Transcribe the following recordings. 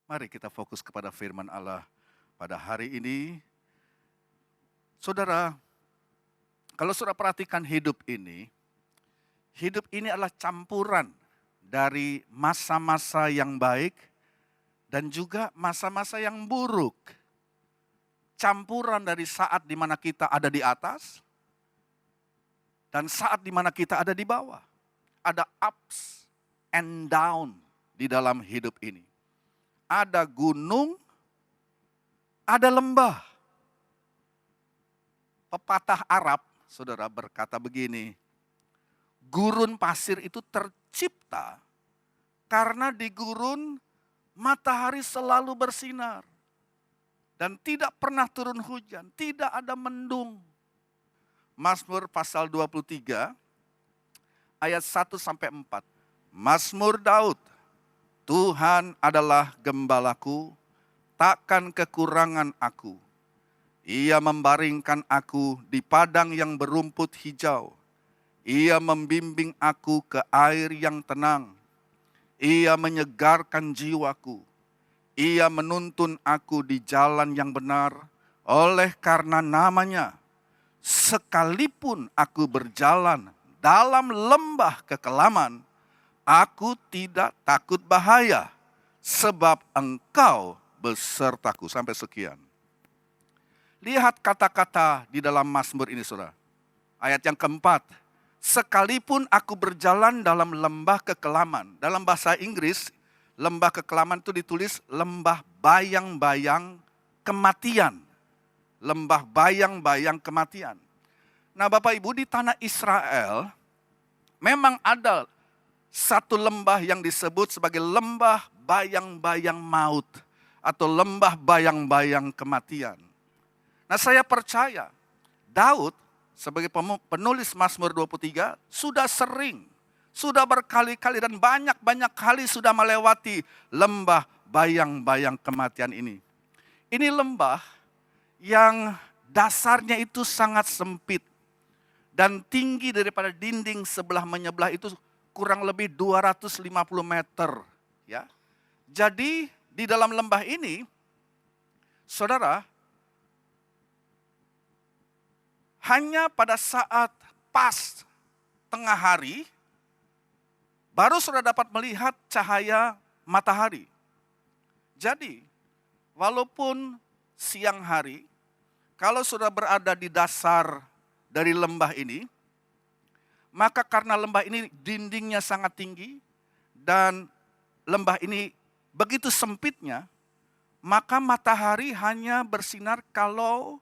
Mari kita fokus kepada firman Allah pada hari ini. Saudara, kalau saudara perhatikan hidup ini adalah campuran dari masa-masa yang baik dan juga masa-masa yang buruk. Campuran dari saat di mana kita ada di atas dan saat di mana kita ada di bawah. Ada ups and down di dalam hidup ini. Ada gunung, ada lembah. Pepatah Arab, saudara, berkata begini, gurun pasir itu tercipta karena di gurun matahari selalu bersinar. Dan tidak pernah turun hujan, tidak ada mendung. Mazmur pasal 23, ayat 1-4. Mazmur Daud, Tuhan adalah gembalaku, takkan kekurangan aku. Ia membaringkan aku di padang yang berumput hijau. Ia membimbing aku ke air yang tenang. Ia menyegarkan jiwaku. Ia menuntun aku di jalan yang benar oleh karena namanya. Sekalipun aku berjalan dalam lembah kekelaman, aku tidak takut bahaya, sebab Engkau besertaku. Sampai sekian. Lihat kata-kata di dalam Mazmur ini, saudara. Ayat yang keempat. Sekalipun aku berjalan dalam lembah kekelaman. Dalam bahasa Inggris, lembah kekelaman itu ditulis lembah bayang-bayang kematian. Lembah bayang-bayang kematian. Nah, Bapak Ibu, di tanah Israel memang ada satu lembah yang disebut sebagai lembah bayang-bayang maut atau lembah bayang-bayang kematian. Nah, saya percaya Daud sebagai penulis Mazmur 23 sudah berkali-kali dan banyak-banyak kali sudah melewati lembah bayang-bayang kematian ini. Ini lembah yang dasarnya itu sangat sempit dan tinggi daripada dinding sebelah menyebelah itu kurang lebih 250 meter. Ya. Jadi di dalam lembah ini, saudara, hanya pada saat pas tengah hari, baru saudara dapat melihat cahaya matahari. Jadi, walaupun siang hari, kalau saudara berada di dasar dari lembah ini, maka karena lembah ini dindingnya sangat tinggi dan lembah ini begitu sempitnya, maka matahari hanya bersinar kalau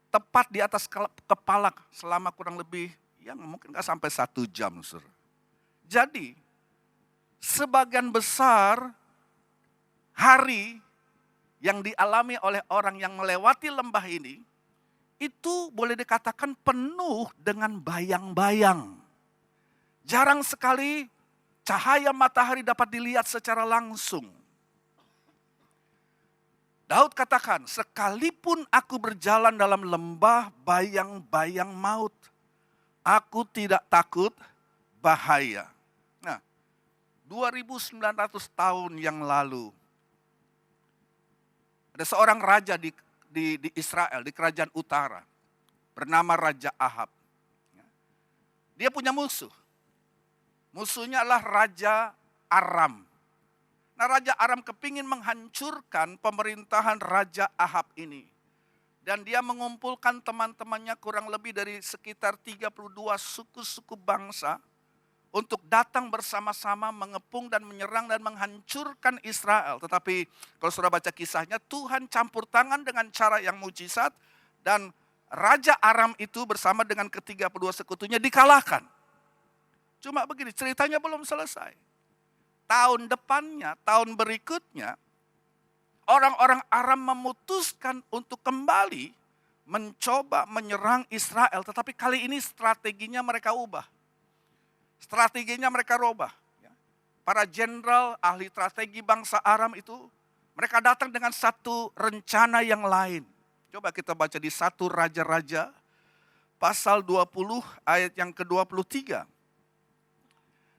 tepat di atas kepala selama kurang lebih, yang mungkin nggak sampai 1 jam. Saudara. Jadi, sebagian besar hari yang dialami oleh orang yang melewati lembah ini, itu boleh dikatakan penuh dengan bayang-bayang. Jarang sekali cahaya matahari dapat dilihat secara langsung. Daud katakan, sekalipun aku berjalan dalam lembah bayang-bayang maut, aku tidak takut bahaya. Nah, 2900 tahun yang lalu, ada seorang raja di Israel, di kerajaan utara, bernama Raja Ahab. Dia punya musuh. Musuhnya adalah Raja Aram. Nah, Raja Aram kepingin menghancurkan pemerintahan Raja Ahab ini. Dan dia mengumpulkan teman-temannya kurang lebih dari sekitar 32 suku-suku bangsa untuk datang bersama-sama mengepung dan menyerang dan menghancurkan Israel. Tetapi kalau saudara baca kisahnya, Tuhan campur tangan dengan cara yang mujizat dan Raja Aram itu bersama dengan ke-32 sekutunya dikalahkan. Cuma begini, ceritanya belum selesai. Tahun depannya, tahun berikutnya, orang-orang Aram memutuskan untuk kembali mencoba menyerang Israel. Tetapi kali ini strateginya mereka ubah. Strateginya mereka rubah. Para jenderal, ahli strategi bangsa Aram itu, mereka datang dengan satu rencana yang lain. Coba kita baca di 1 Raja-Raja, pasal 20 ayat yang ke-23.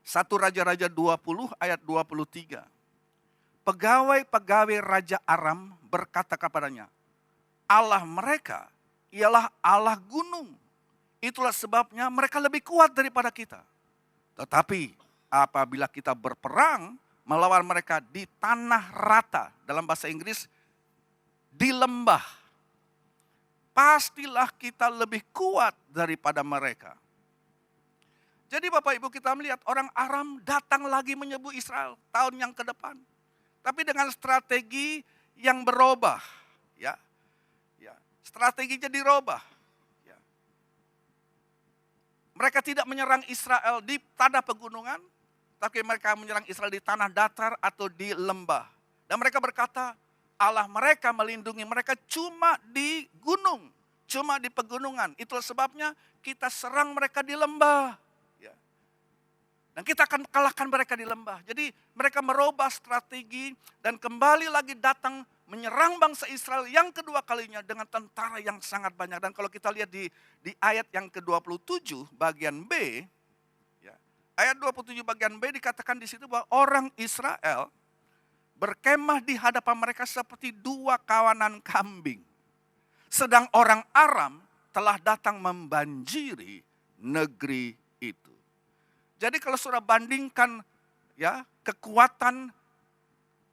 1 Raja-Raja 20 ayat 23. pegawai-pegawai Raja Aram berkata kepadanya, Allah mereka ialah Allah gunung. Itulah sebabnya mereka lebih kuat daripada kita. Tetapi apabila kita berperang melawan mereka di tanah rata, dalam bahasa Inggris, di lembah, pastilah kita lebih kuat daripada mereka. Jadi Bapak Ibu, kita melihat orang Aram datang lagi menyerbu Israel tahun yang ke depan. Tapi dengan strategi yang berubah, ya. Strateginya dirubah. Ya. Mereka tidak menyerang Israel di tanah pegunungan, tapi mereka menyerang Israel di tanah datar atau di lembah. Dan mereka berkata, Allah mereka melindungi mereka cuma di gunung, cuma di pegunungan. Itulah sebabnya kita serang mereka di lembah. Dan kita akan kalahkan mereka di lembah. Jadi mereka merubah strategi dan kembali lagi datang menyerang bangsa Israel yang kedua kalinya dengan tentara yang sangat banyak. Dan kalau kita lihat di ayat yang ke-27 bagian B, ya, ayat 27 bagian B dikatakan di situ bahwa orang Israel berkemah di hadapan mereka seperti dua kawanan kambing. Sedang orang Aram telah datang membanjiri negeri itu. Jadi kalau saudara bandingkan ya kekuatan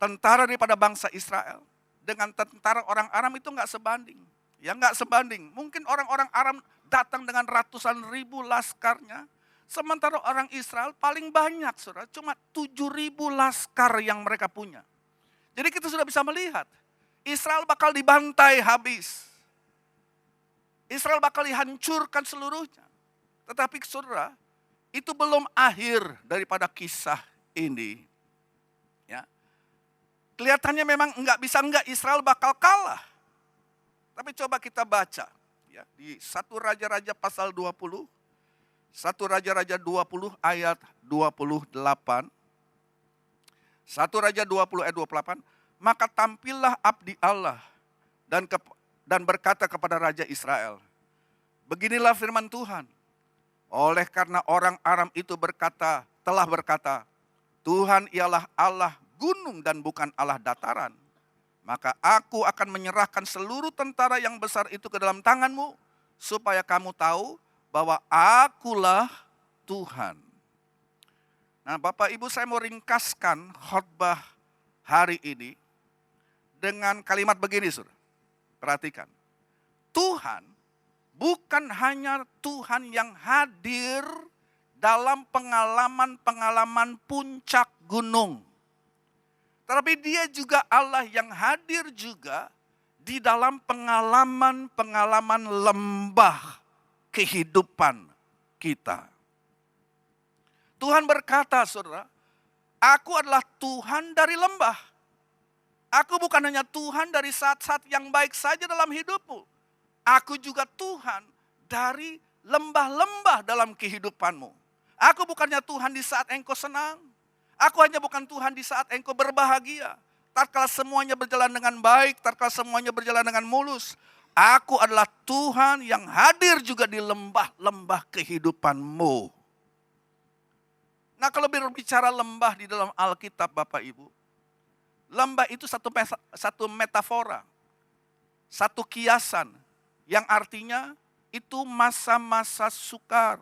tentara daripada bangsa Israel dengan tentara orang Aram itu enggak sebanding. Ya enggak sebanding. Mungkin orang-orang Aram datang dengan ratusan ribu laskarnya, sementara orang Israel paling banyak saudara, cuma 7.000 laskar yang mereka punya. Jadi kita sudah bisa melihat Israel bakal dibantai habis. Israel bakal dihancurkan seluruhnya. Tetapi saudara, itu belum akhir daripada kisah ini. Ya. Kelihatannya memang enggak Israel bakal kalah. Tapi coba kita baca ya, di 1 Raja-Raja pasal 20. 1 Raja-Raja 20 ayat 28. 1 Raja 20 ayat 28. Maka tampillah abdi Allah dan berkata kepada Raja Israel, beginilah firman Tuhan. Oleh karena orang Aram itu telah berkata, Tuhan ialah Allah gunung dan bukan Allah dataran. Maka aku akan menyerahkan seluruh tentara yang besar itu ke dalam tanganmu, supaya kamu tahu bahwa akulah Tuhan. Nah Bapak Ibu, saya mau ringkaskan khotbah hari ini dengan kalimat begini, saudara. Perhatikan. Tuhan bukan hanya Tuhan yang hadir dalam pengalaman-pengalaman puncak gunung. Tetapi dia juga Allah yang hadir juga di dalam pengalaman-pengalaman lembah kehidupan kita. Tuhan berkata, saudara, aku adalah Tuhan dari lembah. Aku bukan hanya Tuhan dari saat-saat yang baik saja dalam hidupmu. Aku juga Tuhan dari lembah-lembah dalam kehidupanmu. Aku bukannya Tuhan di saat engkau senang. Aku hanya bukan Tuhan di saat engkau berbahagia. Tatkala semuanya berjalan dengan baik, tatkala semuanya berjalan dengan mulus. Aku adalah Tuhan yang hadir juga di lembah-lembah kehidupanmu. Nah kalau berbicara lembah di dalam Alkitab Bapak Ibu. Lembah itu satu metafora. Satu kiasan. Yang artinya itu masa-masa sukar.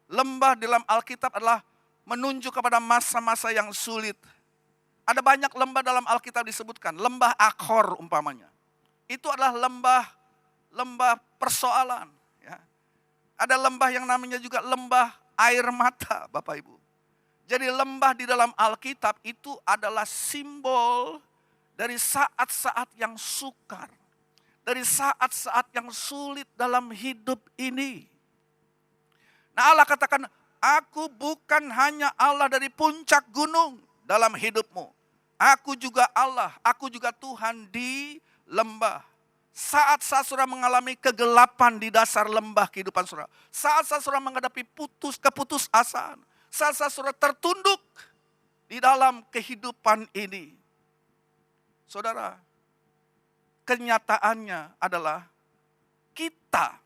Lembah dalam Alkitab adalah menunjuk kepada masa-masa yang sulit. Ada banyak lembah dalam Alkitab disebutkan. Lembah Akhor umpamanya. Itu adalah lembah persoalan. Ya. Ada lembah yang namanya juga lembah air mata Bapak Ibu. Jadi lembah di dalam Alkitab itu adalah simbol dari saat-saat yang sukar. Dari saat-saat yang sulit dalam hidup ini. Nah Allah katakan, aku bukan hanya Allah dari puncak gunung dalam hidupmu. Aku juga Allah, aku juga Tuhan di lembah. Saat-saat saudara mengalami kegelapan di dasar lembah kehidupan saudara. Saat-saat saudara menghadapi keputusasaan. Saat-saat saudara tertunduk di dalam kehidupan ini. Saudara, kenyataannya adalah kita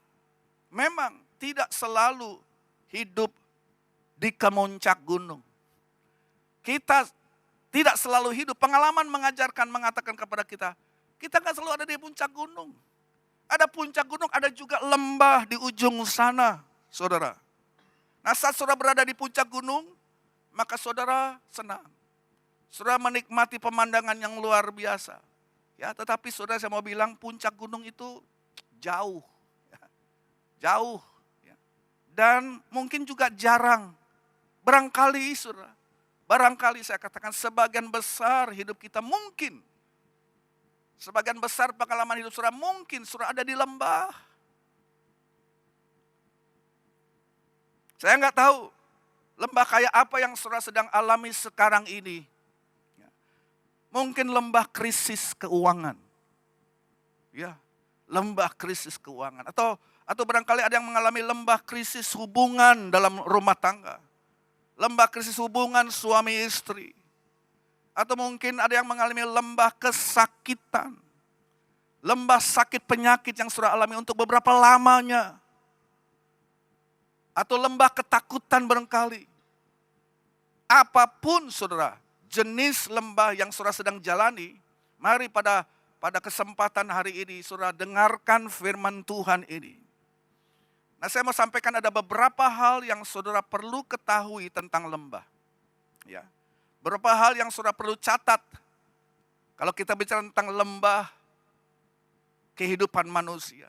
memang tidak selalu hidup di kemuncak gunung. Kita tidak selalu hidup. Pengalaman mengatakan kepada kita, kita nggak selalu ada di puncak gunung. Ada puncak gunung, ada juga lembah di ujung sana, saudara. Nah, saat saudara berada di puncak gunung, maka saudara senang. Saudara menikmati pemandangan yang luar biasa. Ya, tetapi saudara, saya mau bilang puncak gunung itu jauh. Ya, jauh. Ya. Dan mungkin juga jarang. Barangkali saudara, barangkali saya katakan sebagian besar hidup kita mungkin. Sebagian besar pengalaman hidup saudara mungkin saudara ada di lembah. Saya nggak tahu lembah kayak apa yang saudara sedang alami sekarang ini. Mungkin lembah krisis keuangan. Ya, lembah krisis keuangan. Atau barangkali ada yang mengalami lembah krisis hubungan dalam rumah tangga. Lembah krisis hubungan suami istri. Atau mungkin ada yang mengalami lembah kesakitan. Lembah sakit penyakit yang saudara alami untuk beberapa lamanya. Atau lembah ketakutan barangkali. Apapun saudara, jenis lembah yang saudara sedang jalani, mari pada kesempatan hari ini saudara dengarkan firman Tuhan ini. Nah, saya mau sampaikan ada beberapa hal yang saudara perlu ketahui tentang lembah. Ya. Beberapa hal yang saudara perlu catat. Kalau kita bicara tentang lembah kehidupan manusia.